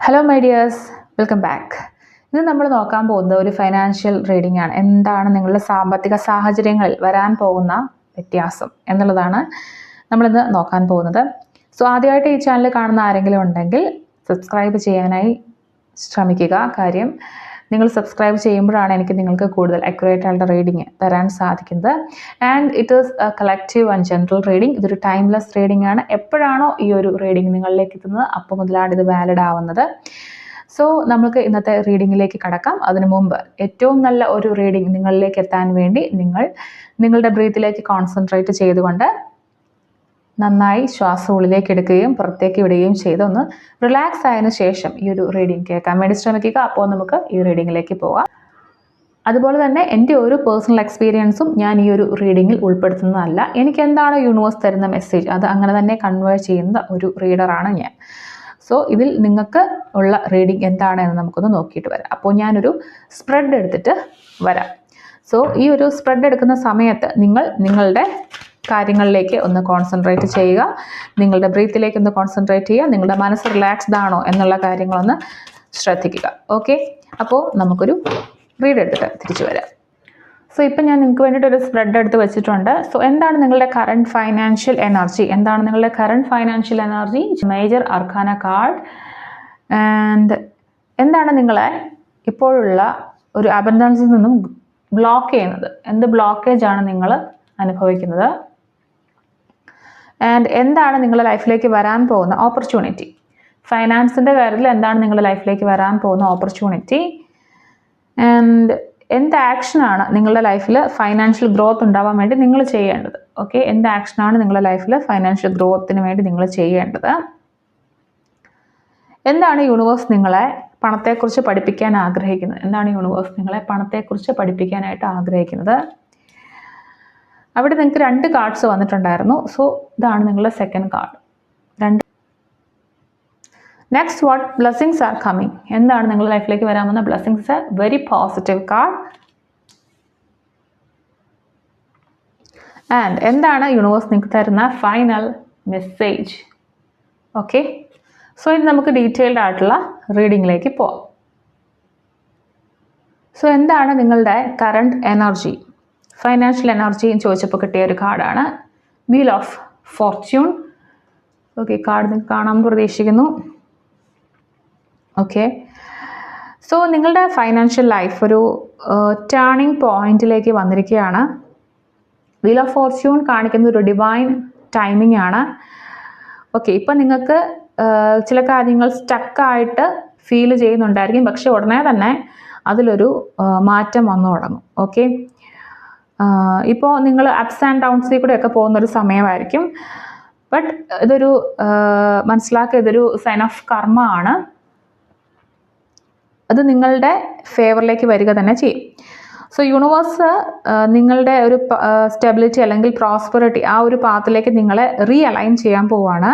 Hello my dears, welcome back. ഇന്ന് നമ്മൾ നോക്കാൻ പോകുന്നത് ഒരു ഫൈനാൻഷ്യൽ റീഡിംഗ് ആണ്. എന്താണ് നിങ്ങളുടെ സാമ്പത്തിക സാഹചര്യങ്ങളിൽ വരാൻ പോകുന്ന വ്യത്യാസം എന്നുള്ളതാണ് നമ്മളിന്ന് നോക്കാൻ പോകുന്നത്. സോ ആദ്യമായിട്ട് ഈ ചാനൽ കാണുന്ന ആരെങ്കിലും ഉണ്ടെങ്കിൽ സബ്സ്ക്രൈബ് ചെയ്യാനായി ശ്രമിക്കുക. കാര്യം നിങ്ങൾ സബ്സ്ക്രൈബ് ചെയ്യുമ്പോഴാണ് എനിക്ക് നിങ്ങൾക്ക് കൂടുതൽ അക്യുറേറ്റ് ആയിട്ടുള്ള റീഡിങ് തരാൻ സാധിക്കുന്നത്. And it is A collective and general reading. ഇതൊരു ടൈംലെസ് റീഡിംഗ് ആണ്. എപ്പോഴാണോ ഈ ഒരു റീഡിംഗ് നിങ്ങളിലേക്ക് എത്തുന്നത് അപ്പോൾ മുതലാണ് ഇത് വാലിഡ് ആവുന്നത്. സോ നമുക്ക് ഇന്നത്തെ റീഡിങ്ങിലേക്ക് കടക്കാം. അതിനു മുമ്പ് ഏറ്റവും നല്ല ഒരു റീഡിംഗ് നിങ്ങളിലേക്ക് എത്താൻ വേണ്ടി നിങ്ങളുടെ ബ്രീത്തിലേക്ക് കോൺസെൻട്രേറ്റ് ചെയ്തുകൊണ്ട് നന്നായി ശ്വാസം ഉള്ളിലേക്ക് എടുക്കുകയും പുറത്തേക്ക് വിടുകയും ചെയ്ത് ഒന്ന് റിലാക്സ് ആയതിനു ശേഷം ഈ ഒരു റീഡിംഗ് കേൾക്കാൻ വേണ്ടി ശ്രമിക്കുക. അപ്പോൾ നമുക്ക് ഈ റീഡിങ്ങിലേക്ക് പോകാം. അതുപോലെ തന്നെ എൻ്റെ ഒരു പേഴ്സണൽ എക്സ്പീരിയൻസും ഞാൻ ഈ ഒരു റീഡിങ്ങിൽ ഉൾപ്പെടുത്തുന്നതല്ല. എനിക്ക് എന്താണ് യൂണിവേഴ്സ് തരുന്ന മെസ്സേജ് അത് അങ്ങനെ തന്നെ കൺവേ ചെയ്യുന്ന ഒരു റീഡറാണ് ഞാൻ. സോ ഇതിൽ നിങ്ങൾക്ക് ഉള്ള റീഡിംഗ് എന്താണ് എന്ന് നമുക്കൊന്ന് നോക്കിയിട്ട് വരാം. അപ്പോൾ ഞാനൊരു സ്പ്രെഡ് എടുത്തിട്ട് വരാം. സോ ഈ ഒരു സ്പ്രെഡ് എടുക്കുന്ന സമയത്ത് നിങ്ങളുടെ കാര്യങ്ങളിലേക്ക് ഒന്ന് കോൺസെൻട്രേറ്റ് ചെയ്യുക. നിങ്ങളുടെ ബ്രീത്തിലേക്ക് ഒന്ന് കോൺസെൻട്രേറ്റ് ചെയ്യുക. നിങ്ങളുടെ മനസ്സ് റിലാക്സ്ഡ് ആണോ എന്നുള്ള കാര്യങ്ങളൊന്ന് ശ്രദ്ധിക്കുക. ഓക്കെ, അപ്പോൾ നമുക്കൊരു റീഡ് എടുത്തിട്ട് തിരിച്ചു വരാം. സോ ഇപ്പം ഞാൻ നിങ്ങൾക്ക് വേണ്ടിയിട്ട് ഒരു സ്പ്രെഡ് എടുത്ത് വെച്ചിട്ടുണ്ട്. സോ എന്താണ് നിങ്ങളുടെ കറണ്ട് ഫൈനാൻഷ്യൽ എനർജി? എന്താണ് നിങ്ങളുടെ current financial energy? Major arcana card. And എന്താണ് നിങ്ങളെ ഇപ്പോഴുള്ള ഒരു അബൻഡൻസിൽ നിന്നും ബ്ലോക്ക് ചെയ്യുന്നത്? എന്ത് ബ്ലോക്കേജ് ആണ് നിങ്ങൾ അനുഭവിക്കുന്നത്? ആൻഡ് എന്താണ് നിങ്ങളുടെ ലൈഫിലേക്ക് വരാൻ പോകുന്ന ഓപ്പർച്യൂണിറ്റി? ഫൈനാൻസിൻ്റെ കാര്യത്തിൽ എന്താണ് നിങ്ങളുടെ ലൈഫിലേക്ക് വരാൻ പോകുന്ന ഓപ്പർച്യൂണിറ്റി? ആൻഡ് എന്ത് ആക്ഷനാണ് നിങ്ങളുടെ ലൈഫിൽ ഫൈനാൻഷ്യൽ ഗ്രോത്ത് ഉണ്ടാവാൻ വേണ്ടി നിങ്ങൾ ചെയ്യേണ്ടത്? ഓക്കെ, എന്ത് ആക്ഷനാണ് നിങ്ങളുടെ ലൈഫിൽ ഫൈനാൻഷ്യൽ ഗ്രോത്തിന് വേണ്ടി നിങ്ങൾ ചെയ്യേണ്ടത്? എന്താണ് യൂണിവേഴ്സ് നിങ്ങളെ പണത്തെക്കുറിച്ച് പഠിപ്പിക്കാൻ ആഗ്രഹിക്കുന്നത്? എന്താണ് യൂണിവേഴ്സ് നിങ്ങളെ പണത്തെക്കുറിച്ച് പഠിപ്പിക്കാനായിട്ട് ആഗ്രഹിക്കുന്നത്? അവിടെ നിങ്ങൾക്ക് 2 കാർഡ്സ് വന്നിട്ടുണ്ടായിരുന്നു. സോ ഇതാണ് നിങ്ങളുടെ second card. Next, what blessings are coming? എന്താണ് നിങ്ങളുടെ ലൈഫിലേക്ക് വരാമെന്ന blessings? Very positive card. And എന്താണ് യൂണിവേഴ്സ് നിങ്ങൾക്ക് തരുന്ന ഫൈനൽ മെസ്സേജ്? ഓക്കെ, സോ ഇനി നമുക്ക് ഡീറ്റെയിൽഡ് ആയിട്ടുള്ള റീഡിങ്ങിലേക്ക് പോവാം. സോ എന്താണ് നിങ്ങളുടെ കറണ്ട് എനർജി, ഫൈനാൻഷ്യൽ എനർജി ചോദിച്ചപ്പോൾ കിട്ടിയ ഒരു കാർഡാണ് wheel of Fortune. Okay, card നിങ്ങൾക്ക് കാണാൻ പ്രതീക്ഷിക്കുന്നു. ഓക്കെ, സോ നിങ്ങളുടെ ഫൈനാൻഷ്യൽ ലൈഫ് ഒരു ടേണിംഗ് പോയിന്റിലേക്ക് വന്നിരിക്കുകയാണ്. വീൽ ഓഫ് ഫോർച്യൂൺ കാണിക്കുന്ന ഒരു ഡിവൈൻ ടൈമിംഗ് ആണ്. ഓക്കെ, ഇപ്പം നിങ്ങൾക്ക് ചില കാര്യങ്ങൾ സ്റ്റക്കായിട്ട് ഫീൽ ചെയ്യുന്നുണ്ടായിരിക്കും, പക്ഷെ ഉടനെ തന്നെ അതിലൊരു മാറ്റം വന്നു തുടങ്ങും. ഓക്കെ, ഇപ്പോൾ നിങ്ങൾ അപ്സ് ആൻഡ് ഡൗൺസിൽ കൂടെയൊക്കെ പോകുന്നൊരു സമയമായിരിക്കും. ബട്ട് ഇതൊരു മനസ്സിലാക്കുക, ഇതൊരു സൈൻ ഓഫ് കർമ്മ ആണ്. അത് നിങ്ങളുടെ ഫേവറിലേക്ക് വരിക തന്നെ ചെയ്യും. സോ യൂണിവേഴ്സ് നിങ്ങളുടെ ഒരു സ്റ്റെബിലിറ്റി അല്ലെങ്കിൽ പ്രോസ്പെറിറ്റി ആ ഒരു പാത്തിലേക്ക് നിങ്ങളെ റീഅലൈൻ ചെയ്യാൻ പോവുകയാണ്.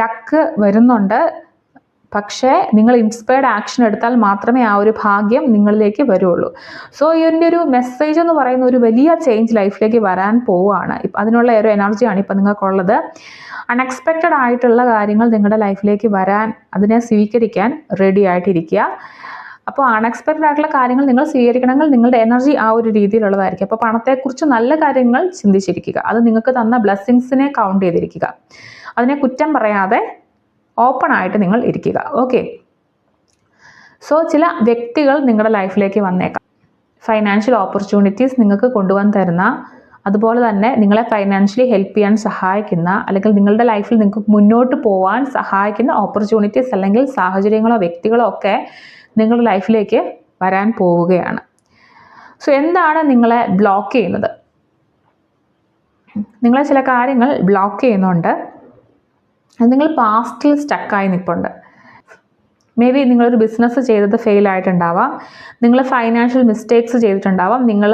ലക്ക് വരുന്നുണ്ട്, പക്ഷേ നിങ്ങൾ ഇൻസ്പയർഡ് ആക്ഷൻ എടുത്താൽ മാത്രമേ ആ ഒരു ഭാഗ്യം നിങ്ങളിലേക്ക് വരുള്ളൂ. സോ ഇതിൻ്റെ ഒരു മെസ്സേജ് എന്ന് പറയുന്ന ഒരു വലിയ ചേഞ്ച് ലൈഫിലേക്ക് വരാൻ പോവുകയാണ്. അതിനുള്ള ഒരു എനർജിയാണ് ഇപ്പം നിങ്ങൾക്കുള്ളത്. അൺഎക്സ്പെക്റ്റഡ് ആയിട്ടുള്ള കാര്യങ്ങൾ നിങ്ങളുടെ ലൈഫിലേക്ക് വരാൻ, അതിനെ സ്വീകരിക്കാൻ റെഡി ആയിട്ടിരിക്കുക. അപ്പോൾ അൺഎക്സ്പെക്റ്റഡ് ആയിട്ടുള്ള കാര്യങ്ങൾ നിങ്ങൾ സ്വീകരിക്കണമെങ്കിൽ നിങ്ങളുടെ എനർജി ആ ഒരു രീതിയിലുള്ളതായിരിക്കും. അപ്പോൾ പണത്തെക്കുറിച്ച് നല്ല കാര്യങ്ങൾ ചിന്തിച്ചിരിക്കുക. അത് നിങ്ങൾക്ക് തന്ന ബ്ലെസ്സിങ്സിനെ കൗണ്ട് ചെയ്തിരിക്കുക. അതിനെ കുറ്റം പറയാതെ ഓപ്പൺ ആയിട്ട് നിങ്ങൾ ഇരിക്കുക. ഓക്കെ, സോ ചില വ്യക്തികൾ നിങ്ങളുടെ ലൈഫിലേക്ക് വന്നേക്കാം. ഫൈനാൻഷ്യൽ ഓപ്പർച്യൂണിറ്റീസ് നിങ്ങൾക്ക് കൊണ്ടുവന്ന് തരുന്ന, അതുപോലെ തന്നെ നിങ്ങളെ ഫൈനാൻഷ്യലി ഹെൽപ്പ് ചെയ്യാൻ സഹായിക്കുന്ന, അല്ലെങ്കിൽ നിങ്ങളുടെ ലൈഫിൽ നിങ്ങൾക്ക് മുന്നോട്ട് പോകാൻ സഹായിക്കുന്ന ഓപ്പർച്യൂണിറ്റീസ് അല്ലെങ്കിൽ സാഹചര്യങ്ങളോ വ്യക്തികളോ ഒക്കെ നിങ്ങളുടെ ലൈഫിലേക്ക് വരാൻ പോവുകയാണ്. സോ എന്താണ് നിങ്ങളെ ബ്ലോക്ക് ചെയ്യുന്നത്? നിങ്ങളെ ചില കാര്യങ്ങൾ ബ്ലോക്ക് ചെയ്യുന്നുണ്ട്. നിങ്ങൾ പാസ്റ്റിൽ സ്റ്റക്കായി നിൽപ്പുണ്ട്. മേ ബി നിങ്ങളൊരു ബിസിനസ് ചെയ്തത് ഫെയിലായിട്ടുണ്ടാവാം, നിങ്ങൾ ഫൈനാൻഷ്യൽ മിസ്റ്റേക്സ് ചെയ്തിട്ടുണ്ടാവാം, നിങ്ങൾ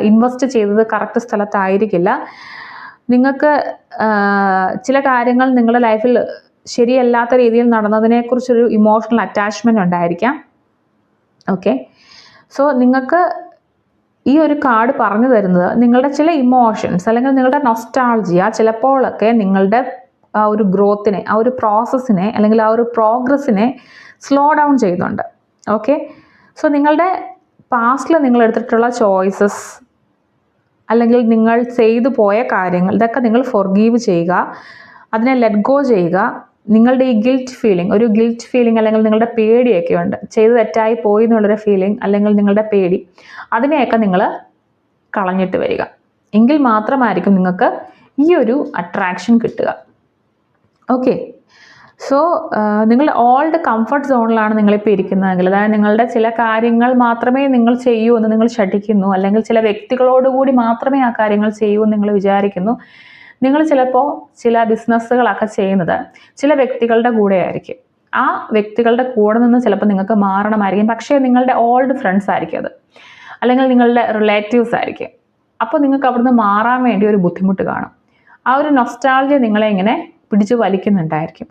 ഇൻവെസ്റ്റ് ചെയ്തത് കറക്റ്റ് സ്ഥലത്തായിരിക്കില്ല, നിങ്ങൾക്ക് ചില കാര്യങ്ങൾ നിങ്ങളുടെ ലൈഫിൽ ശരിയല്ലാത്ത രീതിയിൽ നടന്നതിനെക്കുറിച്ചൊരു ഇമോഷണൽ അറ്റാച്ച്മെൻറ്റ് ഉണ്ടായിരിക്കാം. ഓക്കെ, സോ നിങ്ങൾക്ക് ഈ ഒരു കാർഡ് പറഞ്ഞു തരുന്നത് നിങ്ങളുടെ ചില ഇമോഷൻസ് അല്ലെങ്കിൽ നിങ്ങളുടെ നൊസ്റ്റാൾജിയ ചിലപ്പോഴൊക്കെ നിങ്ങളുടെ ആ ഒരു ഗ്രോത്തിനെ, ആ ഒരു പ്രോസസ്സിനെ അല്ലെങ്കിൽ ആ ഒരു പ്രോഗ്രസ്സിനെ സ്ലോ ഡൗൺ ചെയ്യുന്നുണ്ട്. ഓക്കെ, സോ നിങ്ങളുടെ പാസ്റ്റിൽ നിങ്ങൾ എടുത്തിട്ടുള്ള ചോയ്സസ് അല്ലെങ്കിൽ നിങ്ങൾ ചെയ്തു പോയ കാര്യങ്ങൾ ഇതൊക്കെ നിങ്ങൾ ഫോർഗീവ് ചെയ്യുക, അതിനെ ലെറ്റ് ഗോ ചെയ്യുക. നിങ്ങളുടെ ഈ ഗിൽറ്റ് ഫീലിംഗ്, ഒരു ഗിൽറ്റ് ഫീലിംഗ് അല്ലെങ്കിൽ നിങ്ങളുടെ പേടിയൊക്കെ ഉണ്ട്, ചെയ്ത് തെറ്റായി പോയി എന്നുള്ളൊരു ഫീലിംഗ് അല്ലെങ്കിൽ നിങ്ങളുടെ പേടി, അതിനെയൊക്കെ നിങ്ങൾ കളഞ്ഞിട്ട് വരിക. എങ്കിൽ മാത്രമായിരിക്കും നിങ്ങൾക്ക് ഈ ഒരു അട്രാക്ഷൻ കിട്ടുക. ഓക്കെ, സോ നിങ്ങളുടെ ഓൾഡ് കംഫർട്ട് സോണിലാണ് നിങ്ങളിപ്പോൾ ഇരിക്കുന്നതെങ്കിൽ, അതായത് നിങ്ങളുടെ ചില കാര്യങ്ങൾ മാത്രമേ നിങ്ങൾ ചെയ്യൂ എന്ന് നിങ്ങൾ ശഠിക്കുന്നു, അല്ലെങ്കിൽ ചില വ്യക്തികളോടുകൂടി മാത്രമേ ആ കാര്യങ്ങൾ ചെയ്യൂ എന്ന് നിങ്ങൾ വിചാരിക്കുന്നു. നിങ്ങൾ ചിലപ്പോൾ ചില ബിസിനസ്സുകളൊക്കെ ചെയ്യുന്നത് ചില വ്യക്തികളുടെ കൂടെ ആയിരിക്കും. ആ വ്യക്തികളുടെ കൂടെ നിന്ന് ചിലപ്പോൾ നിങ്ങൾക്ക് മാറണമായിരിക്കും, പക്ഷേ നിങ്ങളുടെ ഓൾഡ് ഫ്രണ്ട്സ് ആയിരിക്കും അത്, അല്ലെങ്കിൽ നിങ്ങളുടെ റിലേറ്റീവ്സ് ആയിരിക്കും. അപ്പോൾ നിങ്ങൾക്ക് അവിടുന്ന് മാറാൻ വേണ്ടി ഒരു ബുദ്ധിമുട്ട് കാണും. ആ ഒരു നൊസ്റ്റാൾജിയ നിങ്ങളെ ഇങ്ങനെ പിടിച്ചു വലിക്കുന്നുണ്ടായിരിക്കും.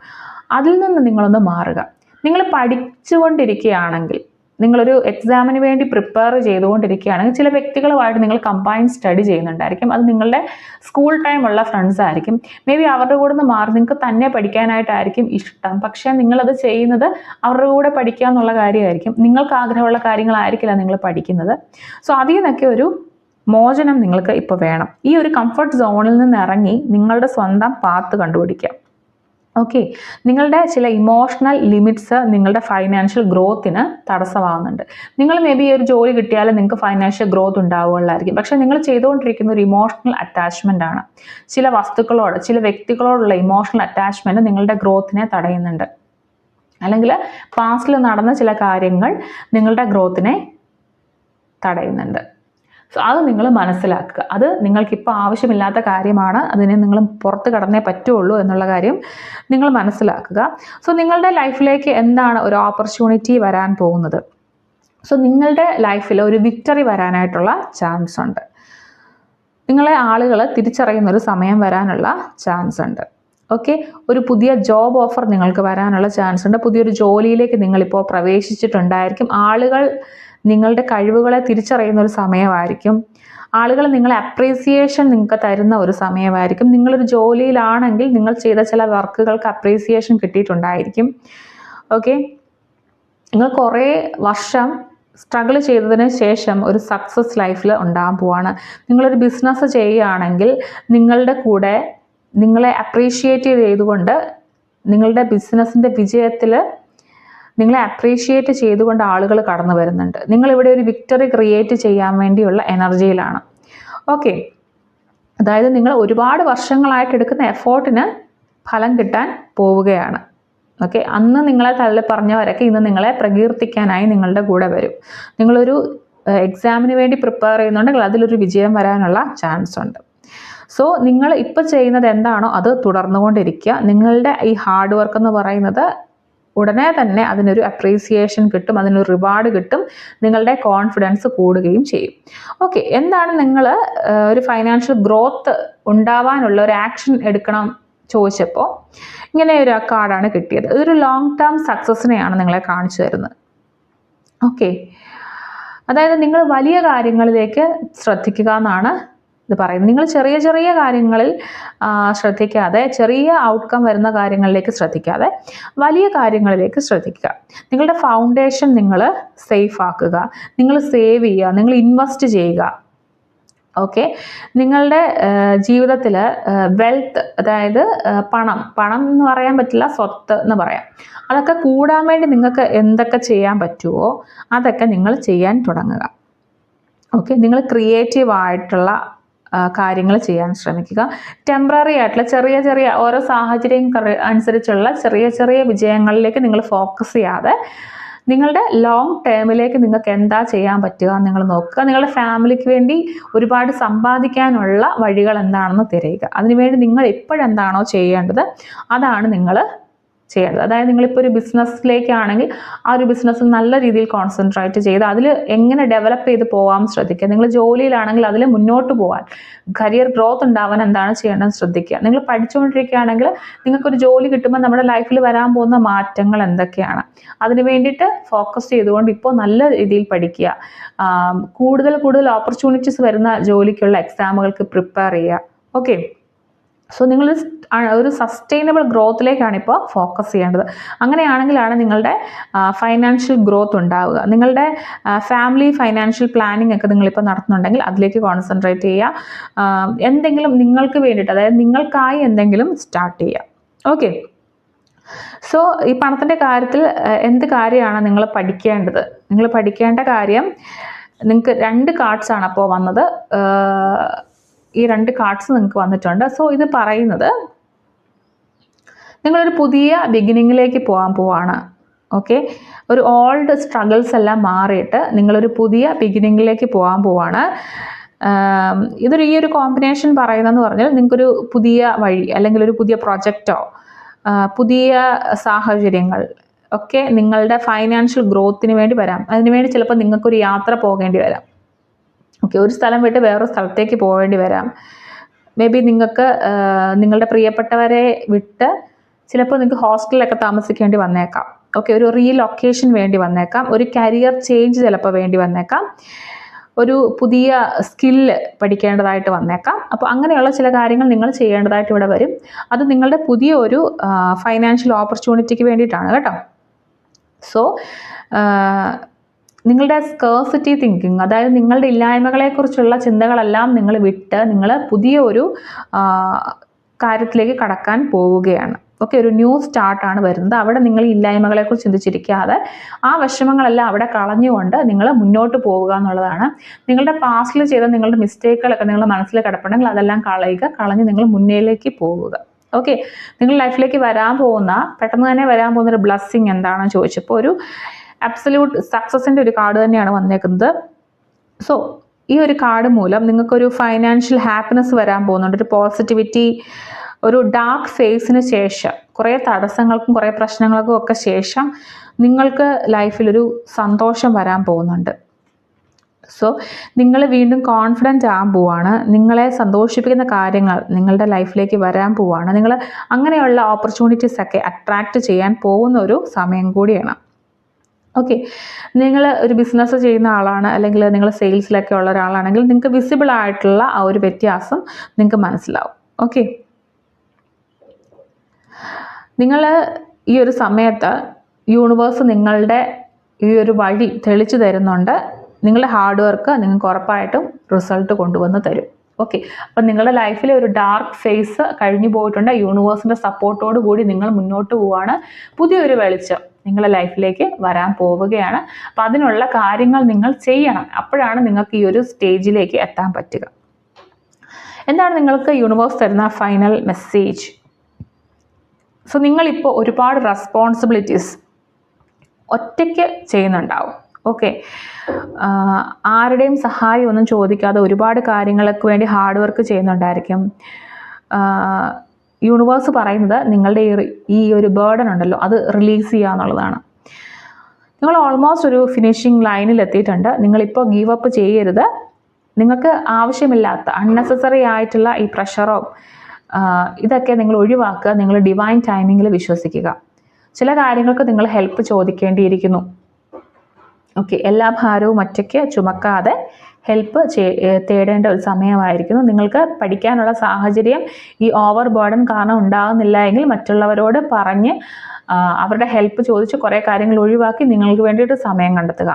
അതിൽ നിന്ന് നിങ്ങളൊന്ന് മാറുക. നിങ്ങൾ പഠിച്ചുകൊണ്ടിരിക്കുകയാണെങ്കിൽ, നിങ്ങളൊരു എക്സാമിന് വേണ്ടി പ്രിപ്പയർ ചെയ്തുകൊണ്ടിരിക്കുകയാണെങ്കിൽ ചില വ്യക്തികളുമായിട്ട് നിങ്ങൾ കമ്പൈൻ സ്റ്റഡി ചെയ്യുന്നുണ്ടായിരിക്കും. അത് നിങ്ങളുടെ സ്കൂൾ ടൈമുള്ള ഫ്രണ്ട്സ് ആയിരിക്കും. മേ ബി അവരുടെ കൂടെ നിന്ന് മാറി നിങ്ങൾക്ക് തന്നെ പഠിക്കാനായിട്ടായിരിക്കും ഇഷ്ടം, പക്ഷേ നിങ്ങളത് ചെയ്യുന്നത് അവരുടെ കൂടെ പഠിക്കുക എന്നുള്ള കാര്യമായിരിക്കും. നിങ്ങൾക്ക് ആഗ്രഹമുള്ള കാര്യങ്ങളായിരിക്കില്ല നിങ്ങൾ പഠിക്കുന്നത്. സോ അതിൽ നിന്നൊക്കെ ഒരു മോചനം നിങ്ങൾക്ക് ഇപ്പോൾ വേണം. ഈ ഒരു കംഫർട്ട് സോണിൽ നിന്ന് ഇറങ്ങി നിങ്ങളുടെ സ്വന്തം പാത്ത് കണ്ടുപിടിക്കുക. ഓക്കെ, നിങ്ങളുടെ ചില ഇമോഷണൽ ലിമിറ്റ്സ് നിങ്ങളുടെ ഫൈനാൻഷ്യൽ ഗ്രോത്തിന് തടസ്സമാകുന്നുണ്ട്. നിങ്ങൾ മേ ബി ഒരു ജോലി കിട്ടിയാലും നിങ്ങൾക്ക് ഫൈനാൻഷ്യൽ ഗ്രോത്ത് ഉണ്ടാവുകയുള്ളായിരിക്കും, പക്ഷേ നിങ്ങൾ ചെയ്തുകൊണ്ടിരിക്കുന്ന ഒരു ഇമോഷണൽ അറ്റാച്ച്മെൻ്റ് ആണ്. ചില വസ്തുക്കളോട്, ചില വ്യക്തികളോടുള്ള ഇമോഷണൽ അറ്റാച്ച്മെൻറ്റ് നിങ്ങളുടെ ഗ്രോത്തിനെ തടയുന്നുണ്ട്. അല്ലെങ്കിൽ പാസ്റ്റിൽ നടന്ന ചില കാര്യങ്ങൾ നിങ്ങളുടെ ഗ്രോത്തിനെ തടയുന്നുണ്ട്. സോ അത് നിങ്ങൾ മനസ്സിലാക്കുക. അത് നിങ്ങൾക്കിപ്പോൾ ആവശ്യമില്ലാത്ത കാര്യമാണ്, അതിനെ നിങ്ങൾ പുറത്ത് കടന്നേ പറ്റുള്ളൂ എന്നുള്ള കാര്യം നിങ്ങൾ മനസ്സിലാക്കുക. സോ നിങ്ങളുടെ ലൈഫിലേക്ക് എന്താണ് ഒരു ഓപ്പർച്യൂണിറ്റി വരാൻ പോകുന്നത്? സോ നിങ്ങളുടെ ലൈഫിൽ ഒരു വിക്ടറി വരാനായിട്ടുള്ള ചാൻസ് ഉണ്ട്. നിങ്ങളെ ആളുകൾ തിരിച്ചറിയുന്ന ഒരു സമയം വരാനുള്ള ചാൻസ് ഉണ്ട്. ഓക്കെ, ഒരു പുതിയ ജോബ് ഓഫർ നിങ്ങൾക്ക് വരാനുള്ള ചാൻസ് ഉണ്ട്. പുതിയൊരു ജോലിയിലേക്ക് നിങ്ങളിപ്പോൾ പ്രവേശിച്ചിട്ടുണ്ടായിരിക്കും. ആളുകൾ നിങ്ങളുടെ കഴിവുകളെ തിരിച്ചറിയുന്ന ഒരു സമയമായിരിക്കും. ആളുകൾ നിങ്ങളെ അപ്രീസിയേഷൻ നിങ്ങൾക്ക് തരുന്ന ഒരു സമയമായിരിക്കും. നിങ്ങളൊരു ജോലിയിലാണെങ്കിൽ നിങ്ങൾ ചെയ്ത ചില വർക്കുകൾക്ക് അപ്രീസിയേഷൻ കിട്ടിയിട്ടുണ്ടായിരിക്കും. ഓക്കെ, നിങ്ങൾ കുറേ വർഷം സ്ട്രഗിൾ ചെയ്തതിന് ശേഷം ഒരു സക്സസ് ലൈഫിൽ ഉണ്ടാകാൻ പോവാണ്. നിങ്ങളൊരു ബിസിനസ് ചെയ്യുകയാണെങ്കിൽ നിങ്ങളുടെ കൂടെ നിങ്ങളെ അപ്രീഷിയേറ്റ് ചെയ്തുകൊണ്ട്, നിങ്ങളുടെ ബിസിനസ്സിൻ്റെ വിജയത്തിൽ നിങ്ങളെ അപ്രീഷിയേറ്റ് ചെയ്തുകൊണ്ട് ആളുകൾ കടന്നു വരുന്നുണ്ട്. നിങ്ങളിവിടെ ഒരു വിക്ടറി ക്രിയേറ്റ് ചെയ്യാൻ വേണ്ടിയുള്ള എനർജിയിലാണ്. ഓക്കെ, അതായത് നിങ്ങൾ ഒരുപാട് വർഷങ്ങളായിട്ട് എടുക്കുന്ന എഫേർട്ടിന് ഫലം കിട്ടാൻ പോവുകയാണ്. ഓക്കെ, അന്ന് നിങ്ങളെ തള്ളി പറഞ്ഞവരൊക്കെ ഇന്ന് നിങ്ങളെ പ്രകീർത്തിക്കാനായി നിങ്ങളുടെ കൂടെ വരും. നിങ്ങളൊരു എക്സാമിന് വേണ്ടി പ്രിപ്പയർ ചെയ്യുന്നുണ്ടെങ്കിൽ അതിലൊരു വിജയം വരാനുള്ള ചാൻസ് ഉണ്ട്. സോ നിങ്ങൾ ഇപ്പോൾ ചെയ്യുന്നത് എന്താണോ അത് തുടർന്നുകൊണ്ടിരിക്കുക. നിങ്ങളുടെ ഈ ഹാർഡ് വർക്ക് എന്ന് പറയുന്നത് ഉടനെ തന്നെ അതിനൊരു അപ്രീസിയേഷൻ കിട്ടും, അതിനൊരു റിവാർഡ് കിട്ടും, നിങ്ങളുടെ കോൺഫിഡൻസ് കൂടുകയും ചെയ്യും. ഓക്കെ, എന്താണ് നിങ്ങൾ ഒരു ഫൈനാൻഷ്യൽ ഗ്രോത്ത് ഉണ്ടാവാനുള്ള ഒരു ആക്ഷൻ എടുക്കണം ചോദിച്ചപ്പോൾ ഇങ്ങനെ ഒരു കാർഡാണ് കിട്ടിയത്. ഇതൊരു ലോങ് ടേം സക്സസിനെയാണ് നിങ്ങളെ കാണിച്ചു തരുന്നത്. ഓക്കെ, അതായത് നിങ്ങൾ വലിയ കാര്യങ്ങളിലേക്ക് ശ്രദ്ധിക്കുക എന്നാണ് ഇത് പറയുന്നത്. നിങ്ങൾ ചെറിയ ചെറിയ കാര്യങ്ങളിൽ ശ്രദ്ധിക്കാതെ, ചെറിയ ഔട്ട്കം വരുന്ന കാര്യങ്ങളിലേക്ക് ശ്രദ്ധിക്കാതെ വലിയ കാര്യങ്ങളിലേക്ക് ശ്രദ്ധിക്കുക. നിങ്ങളുടെ ഫൗണ്ടേഷൻ നിങ്ങൾ സേഫ് ആക്കുക, നിങ്ങൾ സേവ് ചെയ്യുക, നിങ്ങൾ ഇൻവെസ്റ്റ് ചെയ്യുക. ഓക്കെ, നിങ്ങളുടെ ജീവിതത്തിൽ വെൽത്ത്, അതായത് പണം എന്ന് പറയാൻ പറ്റില്ല, സ്വത്ത് എന്ന് പറയാം, അതൊക്കെ കൂടാൻ വേണ്ടി നിങ്ങൾക്ക് എന്തൊക്കെ ചെയ്യാൻ പറ്റുമോ അതൊക്കെ നിങ്ങൾ ചെയ്യാൻ തുടങ്ങുക. ഓക്കെ, നിങ്ങൾ ക്രിയേറ്റീവായിട്ടുള്ള കാര്യങ്ങൾ ചെയ്യാൻ ശ്രമിക്കുക. ടെമ്പററി ആയിട്ടുള്ള ചെറിയ ചെറിയ ഓരോ സാഹചര്യം അനുസരിച്ചുള്ള ചെറിയ ചെറിയ വിജയങ്ങളിലേക്ക് നിങ്ങൾ ഫോക്കസ് ചെയ്യാതെ നിങ്ങളുടെ ലോങ് ടേമിലേക്ക് നിങ്ങൾക്ക് എന്താ ചെയ്യാൻ പറ്റുക നിങ്ങൾ നോക്കുക. നിങ്ങളുടെ ഫാമിലിക്ക് വേണ്ടി ഒരുപാട് സമ്പാദിക്കാനുള്ള വഴികൾ എന്താണെന്ന് തിരയുക. അതിനുവേണ്ടി നിങ്ങൾ ഇപ്പോഴെന്താണോ ചെയ്യേണ്ടത് അതാണ് നിങ്ങൾ ചെയ്യേണ്ടത്. അതായത് നിങ്ങളിപ്പോൾ ഒരു ബിസിനസ്സിലേക്കാണെങ്കിൽ ആ ഒരു ബിസിനസ് നല്ല രീതിയിൽ കോൺസെൻട്രേറ്റ് ചെയ്ത് അതിൽ എങ്ങനെ ഡെവലപ്പ് ചെയ്ത് പോകാൻ ശ്രദ്ധിക്കുക. നിങ്ങൾ ജോലിയിലാണെങ്കിൽ അതിൽ മുന്നോട്ട് പോകാൻ, കരിയർ ഗ്രോത്ത് ഉണ്ടാവാൻ എന്താണ് ചെയ്യേണ്ടതെന്ന് ശ്രദ്ധിക്കുക. നിങ്ങൾ പഠിച്ചുകൊണ്ടിരിക്കുകയാണെങ്കിൽ നിങ്ങൾക്കൊരു ജോലി കിട്ടുമ്പോൾ നമ്മുടെ ലൈഫിൽ വരാൻ പോകുന്ന മാറ്റങ്ങൾ എന്തൊക്കെയാണ്, അതിന് വേണ്ടിയിട്ട് ഫോക്കസ് ചെയ്തുകൊണ്ട് ഇപ്പോൾ നല്ല രീതിയിൽ പഠിക്കുക. കൂടുതൽ ഓപ്പർച്യൂണിറ്റീസ് വരുന്ന ജോലിക്കുള്ള എക്സാമുകൾക്ക് പ്രിപ്പയർ ചെയ്യുക. ഓക്കെ, സോ നിങ്ങൾ ഒരു സസ്റ്റൈനബിൾ ഗ്രോത്തിലേക്കാണ് ഇപ്പോൾ ഫോക്കസ് ചെയ്യേണ്ടത്. അങ്ങനെയാണെങ്കിലാണ് നിങ്ങളുടെ ഫൈനാൻഷ്യൽ ഗ്രോത്ത് ഉണ്ടാവുക. നിങ്ങളുടെ ഫാമിലി ഫൈനാൻഷ്യൽ പ്ലാനിങ് ഒക്കെ നിങ്ങളിപ്പോൾ നടത്തുന്നുണ്ടെങ്കിൽ അതിലേക്ക് കോൺസെൻട്രേറ്റ് ചെയ്യുക. എന്തെങ്കിലും നിങ്ങൾക്ക് വേണ്ടിയിട്ട്, അതായത് നിങ്ങൾക്കായി എന്തെങ്കിലും സ്റ്റാർട്ട് ചെയ്യുക. ഓക്കെ. സോ ഈ പണത്തിൻ്റെ കാര്യത്തിൽ എന്ത് കാര്യമാണ് നിങ്ങൾ പഠിക്കേണ്ടത്? നിങ്ങൾ പഠിക്കേണ്ട കാര്യം, നിങ്ങൾക്ക് 2 കാർഡ്സാണ് അപ്പോൾ വന്നത്. ഈ 2 കാർഡ്സ് നിങ്ങൾക്ക് വന്നിട്ടുണ്ട്. സോ ഇത് പറയുന്നത് നിങ്ങളൊരു പുതിയ ബിഗിനിങ്ങിലേക്ക് പോവാണ്. ഓക്കെ. ഒരു ഓൾഡ് സ്ട്രഗിൾസ് എല്ലാം മാറിയിട്ട് നിങ്ങളൊരു പുതിയ ബിഗിനിങ്ങിലേക്ക് പോവാണ്. ഈ ഒരു കോമ്പിനേഷൻ പറയുന്നതെന്ന് പറഞ്ഞാൽ നിങ്ങൾക്കൊരു പുതിയ വഴി, അല്ലെങ്കിൽ ഒരു പുതിയ പ്രൊജക്റ്റോ പുതിയ സാഹചര്യങ്ങൾ ഒക്കെ നിങ്ങളുടെ ഫൈനാൻഷ്യൽ ഗ്രോത്തിന് വേണ്ടി വരാം. അതിനുവേണ്ടി ചിലപ്പോൾ നിങ്ങൾക്കൊരു യാത്ര പോകേണ്ടി വരാം. ഓക്കെ. ഒരു സ്ഥലം വിട്ട് വേറൊരു സ്ഥലത്തേക്ക് പോകേണ്ടി വരാം. മേ ബി നിങ്ങൾക്ക് നിങ്ങളുടെ പ്രിയപ്പെട്ടവരെ വിട്ട് ചിലപ്പോൾ നിങ്ങൾക്ക് ഹോസ്റ്റലിലൊക്കെ താമസിക്കേണ്ടി വന്നേക്കാം. ഓക്കെ. ഒരു റീലൊക്കേഷൻ വേണ്ടി വന്നേക്കാം. ഒരു കരിയർ ചേഞ്ച് ചിലപ്പോൾ വേണ്ടി വന്നേക്കാം. ഒരു പുതിയ സ്കില്ല് പഠിക്കേണ്ടതായിട്ട് വന്നേക്കാം. അപ്പോൾ അങ്ങനെയുള്ള ചില കാര്യങ്ങൾ നിങ്ങൾ ചെയ്യേണ്ടതായിട്ട് ഇവിടെ വരും. അത് നിങ്ങളുടെ പുതിയ ഒരു ഫൈനാൻഷ്യൽ ഓപ്പർച്യൂണിറ്റിക്ക് വേണ്ടിയിട്ടാണ് കേട്ടോ. സോ നിങ്ങളുടെ സ്കേഴ്സിറ്റി തിങ്കിങ്, അതായത് നിങ്ങളുടെ ഇല്ലായ്മകളെക്കുറിച്ചുള്ള ചിന്തകളെല്ലാം നിങ്ങൾ വിട്ട് നിങ്ങൾ പുതിയ ഒരു കാര്യത്തിലേക്ക് കടക്കാൻ പോവുകയാണ്. ഓക്കെ. ഒരു ന്യൂ സ്റ്റാർട്ടാണ് വരുന്നത്. അവിടെ നിങ്ങൾ ഇല്ലായ്മകളെക്കുറിച്ച് ചിന്തിച്ചിരിക്കാതെ ആ വിഷമങ്ങളെല്ലാം അവിടെ കളഞ്ഞുകൊണ്ട് നിങ്ങൾ മുന്നോട്ട് പോവുക എന്നുള്ളതാണ്. നിങ്ങളുടെ പാസ്റ്റിൽ ചെയ്ത നിങ്ങളുടെ മിസ്റ്റേക്കുകളൊക്കെ നിങ്ങളുടെ മനസ്സിൽ കിടപ്പുണ്ടെങ്കിൽ അതെല്ലാം കളഞ്ഞ് നിങ്ങൾ മുന്നിലേക്ക് പോവുക. ഓക്കെ. നിങ്ങളുടെ ലൈഫിലേക്ക് പെട്ടെന്ന് തന്നെ വരാൻ പോകുന്ന ഒരു ബ്ലെസ്സിങ് എന്താണെന്ന് ചോദിച്ചപ്പോൾ ഒരു അബ്സല്യൂട്ട് സക്സസിൻ്റെ ഒരു കാർഡ് തന്നെയാണ് വന്നേക്കുന്നത്. സോ ഈ ഒരു കാർഡ് മൂലം നിങ്ങൾക്കൊരു ഫൈനാൻഷ്യൽ ഹാപ്പിനെസ് വരാൻ പോകുന്നുണ്ട്. ഒരു പോസിറ്റിവിറ്റി, ഒരു ഡാർക്ക് ഫേസിന് ശേഷം, കുറേ തടസ്സങ്ങൾക്കും കുറേ പ്രശ്നങ്ങൾക്കും ഒക്കെ ശേഷം നിങ്ങൾക്ക് ലൈഫിലൊരു സന്തോഷം വരാൻ പോകുന്നുണ്ട്. സോ നിങ്ങൾ വീണ്ടും കോൺഫിഡൻ്റ് ആകാൻ പോവാണ്. നിങ്ങളെ സന്തോഷിപ്പിക്കുന്ന കാര്യങ്ങൾ നിങ്ങളുടെ ലൈഫിലേക്ക് വരാൻ പോവാണ്. നിങ്ങൾ അങ്ങനെയുള്ള ഓപ്പർച്യൂണിറ്റീസൊക്കെ അട്രാക്റ്റ് ചെയ്യാൻ പോകുന്ന ഒരു സമയം കൂടിയാണ്. ഓക്കെ. നിങ്ങൾ ഒരു ബിസിനസ് ചെയ്യുന്ന ആളാണ്, അല്ലെങ്കിൽ നിങ്ങൾ സെയിൽസിലൊക്കെ ഉള്ള ഒരാളാണെങ്കിൽ നിങ്ങൾക്ക് വിസിബിൾ ആയിട്ടുള്ള ആ ഒരു വ്യത്യാസം നിങ്ങൾക്ക് മനസ്സിലാവും. ഓക്കെ. നിങ്ങൾ ഈ ഒരു സമയത്ത് യൂണിവേഴ്സ് നിങ്ങളുടെ ഈ ഒരു വഴി തെളിച്ചു തരുന്നുണ്ട്. നിങ്ങളുടെ ഹാർഡ് വർക്ക് നിങ്ങൾക്ക് ഉറപ്പായിട്ടും റിസൾട്ട് കൊണ്ടുവന്ന് തരും. ഓക്കെ. അപ്പം നിങ്ങളുടെ ലൈഫിലെ ഒരു ഡാർക്ക് ഫേസ് കഴിഞ്ഞു പോയിട്ടുണ്ട്. യൂണിവേഴ്സിൻ്റെ സപ്പോർട്ടോട് കൂടി നിങ്ങൾ മുന്നോട്ട് പോവുകയാണ്. പുതിയൊരു വെളിച്ചം നിങ്ങളുടെ ലൈഫിലേക്ക് വരാൻ പോവുകയാണ്. അപ്പം അതിനുള്ള കാര്യങ്ങൾ നിങ്ങൾ ചെയ്യണം. അപ്പോഴാണ് നിങ്ങൾക്ക് ഈ ഒരു സ്റ്റേജിലേക്ക് എത്താൻ പറ്റുക. എന്താണ് നിങ്ങൾക്ക് യൂണിവേഴ്സ് തരുന്ന ഫൈനൽ മെസ്സേജ്? സോ നിങ്ങളിപ്പോൾ ഒരുപാട് റെസ്പോൺസിബിലിറ്റീസ് ഒറ്റയ്ക്ക് ചെയ്യുന്നുണ്ടാവും. ഓക്കെ. ആരുടെയും സഹായം ഒന്നും ചോദിക്കാതെ ഒരുപാട് കാര്യങ്ങൾക്ക് വേണ്ടി ഹാർഡ് വർക്ക് ചെയ്യുന്നുണ്ടായിരിക്കും. യൂണിവേഴ്സ് പറയുന്നത് നിങ്ങളുടെ ഈ ഒരു ബേർഡൻ ഉണ്ടല്ലോ അത് റിലീസ് ചെയ്യുക എന്നുള്ളതാണ്. നിങ്ങൾ ഓൾമോസ്റ്റ് ഒരു ഫിനിഷിംഗ് ലൈനിൽ എത്തിയിട്ടുണ്ട്. നിങ്ങളിപ്പോൾ ഗീവ് അപ്പ് ചെയ്യരുത്. നിങ്ങൾക്ക് ആവശ്യമില്ലാത്ത അൺനെസസറി ആയിട്ടുള്ള ഈ പ്രഷറോ ഇതൊക്കെ നിങ്ങൾ ഒഴിവാക്കുക. നിങ്ങൾ ഡിവൈൻ ടൈമിങ്ങിൽ വിശ്വസിക്കുക. ചില കാര്യങ്ങൾക്ക് നിങ്ങൾ ഹെൽപ്പ് ചോദിക്കേണ്ടിയിരിക്കുന്നു. ഓക്കെ. എല്ലാ ഭാരവും ഒറ്റയ്ക്ക് ചുമക്കാതെ ഹെൽപ്പ് തേടേണ്ട ഒരു സമയമായിരിക്കുന്നു. നിങ്ങൾക്ക് പഠിക്കാനുള്ള സാഹചര്യം ഈ ഓവർ ബേർഡൻ കാരണം ഉണ്ടാകുന്നില്ല എങ്കിൽ മറ്റുള്ളവരോട് പറഞ്ഞ് അവരുടെ ഹെൽപ്പ് ചോദിച്ച് കുറേ കാര്യങ്ങൾ ഒഴിവാക്കി നിങ്ങൾക്ക് വേണ്ടിയിട്ട് സമയം കണ്ടെത്തുക.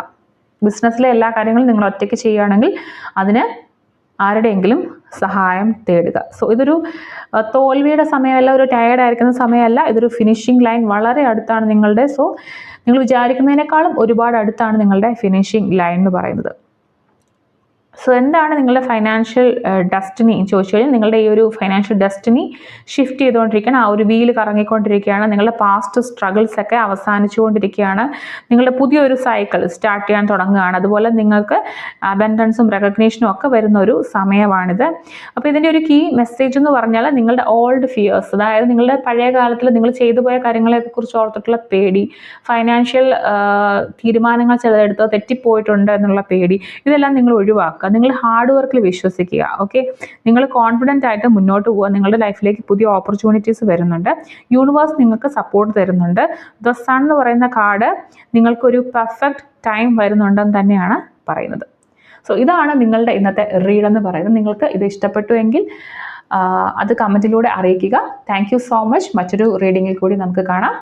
ബിസിനസ്സിലെ എല്ലാ കാര്യങ്ങളും നിങ്ങൾ ഒറ്റയ്ക്ക് ചെയ്യുകയാണെങ്കിൽ അതിന് ആരുടെയെങ്കിലും സഹായം തേടുക. സോ ഇതൊരു തോൽവിയുടെ സമയമല്ല, ഒരു ടയേർഡ് ആയിരിക്കുന്ന സമയമല്ല. ഇതൊരു ഫിനിഷിംഗ് ലൈൻ വളരെ അടുത്താണ് നിങ്ങളുടെ. സോ നിങ്ങൾ വിചാരിക്കുന്നതിനേക്കാളും ഒരുപാട് അടുത്താണ് നിങ്ങളുടെ ഫിനിഷിംഗ് ലൈൻ എന്ന് പറയുന്നത്. സോ എന്താണ് നിങ്ങളുടെ ഫൈനാൻഷ്യൽ ഡെസ്റ്റിനി ചോദിച്ചു കഴിഞ്ഞാൽ നിങ്ങളുടെ ഈ ഒരു ഫൈനാൻഷ്യൽ ഡെസ്റ്റിനി ഷിഫ്റ്റ് ചെയ്തുകൊണ്ടിരിക്കുകയാണ്. ആ ഒരു വീല് കറങ്ങിക്കൊണ്ടിരിക്കുകയാണ്. നിങ്ങളുടെ പാസ്റ്റ് സ്ട്രഗിൾസ് ഒക്കെ അവസാനിച്ചുകൊണ്ടിരിക്കുകയാണ്. നിങ്ങളുടെ പുതിയൊരു സൈക്കിൾ സ്റ്റാർട്ട് ചെയ്യാൻ തുടങ്ങുകയാണ്. അതുപോലെ നിങ്ങൾക്ക് അബൻഡൻസും റെക്കഗ്നീഷനും ഒക്കെ വരുന്ന ഒരു സമയമാണിത്. അപ്പോൾ ഇതിൻ്റെ ഒരു കീ മെസ്സേജ് എന്ന് പറഞ്ഞാൽ നിങ്ങളുടെ ഓൾഡ് ഫിയേഴ്സ്, അതായത് നിങ്ങളുടെ പഴയ കാലത്തിൽ നിങ്ങൾ ചെയ്തു പോയ കാര്യങ്ങളെക്കുറിച്ച് ഓർത്തിട്ടുള്ള പേടി, ഫൈനാൻഷ്യൽ തീരുമാനങ്ങൾ ചിലതെടുത്ത് തെറ്റിപ്പോയിട്ടുണ്ട് എന്നുള്ള പേടി, ഇതെല്ലാം നിങ്ങൾ ഒഴിവാക്കുക. നിങ്ങൾ ഹാർഡ് വർക്കിൽ വിശ്വസിക്കുക. ഓക്കെ. നിങ്ങൾ കോൺഫിഡൻ്റ് ആയിട്ട് മുന്നോട്ട് പോവുക. നിങ്ങളുടെ ലൈഫിലേക്ക് പുതിയ ഓപ്പർച്യൂണിറ്റീസ് വരുന്നുണ്ട്. യൂണിവേഴ്സ് നിങ്ങൾക്ക് സപ്പോർട്ട് തരുന്നുണ്ട്. ദ സൺ എന്ന് പറയുന്ന കാർഡ് നിങ്ങൾക്കൊരു പെർഫെക്റ്റ് ടൈം വരുന്നുണ്ടെന്ന് തന്നെയാണ് പറയുന്നത്. സോ ഇതാണ് നിങ്ങളുടെ ഇന്നത്തെ റീഡ് എന്ന് പറയുന്നത്. നിങ്ങൾക്ക് ഇത് ഇഷ്ടപ്പെട്ടു എങ്കിൽ അത് കമൻറ്റിലൂടെ അറിയിക്കുക. Thank you so much. മറ്റൊരു റീഡിങ്ങിൽ കൂടി നമുക്ക് കാണാം.